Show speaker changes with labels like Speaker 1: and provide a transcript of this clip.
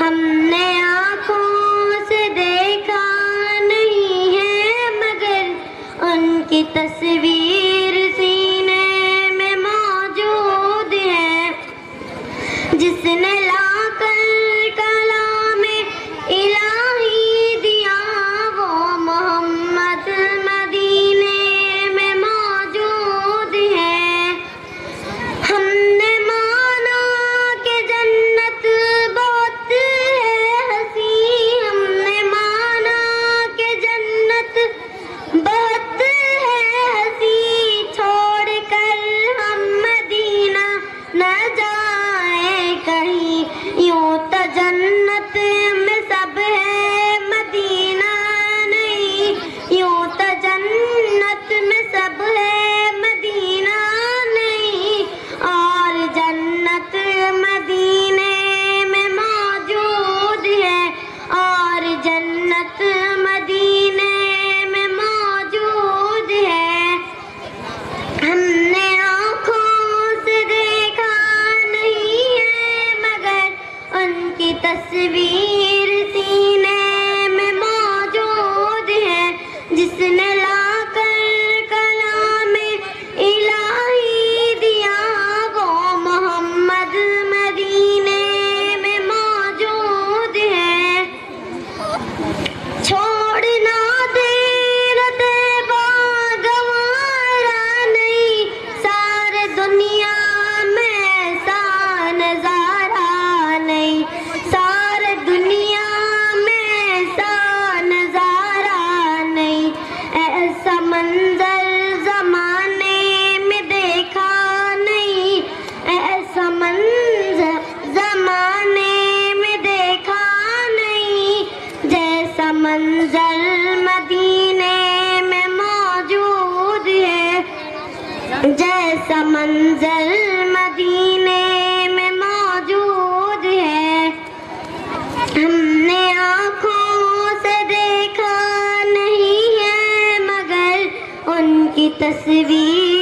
Speaker 1: ہم نے آنکھوں سے دیکھا نہیں ہے مگر ان کی تصویر سینے میں موجود ہے. جس نے لا کر کلام الہی دیا وہ محمد مدینے میں موجود ہے. ہم نے مانا کہ جنت بہت ہے حسین. ہم نے مانا کہ جنت بہت ہے حسین. چھوڑ کر ہم مدینہ نہ جائیں کہیں. یوں تو جنت میں سب ہے مدینہ نہیں. یوں تو جنت میں سب ہے مدینہ نہیں. اور جنت مدینے میں موجود ہے. اور جنت مدینے میں موجود ہے. ہم نے آنکھوں سے دیکھا نہیں ہے مگر ان کی تصویر سینے میں موجود ہے. جس نے لا کر کلام الہی دیا وہ محمد مدینے میں موجود ہے. چھوڑنا دینا طیبہ گوارا نہیں. سارے دنیا میں ایسا نظارہ نہیں. سارے دنیا میں ایسا نظارہ نہیں. ایسا منظر زمانے میں دیکھا نہیں. ایسا منظر زمانے میں دیکھا نہیں. جیسا منظر مدینے میں موجود ہے. جیسا منظر مدینے میں موجود ہے. ہم نے آنکھوں سے دیکھا نہیں ہے مگر ان کی تصویر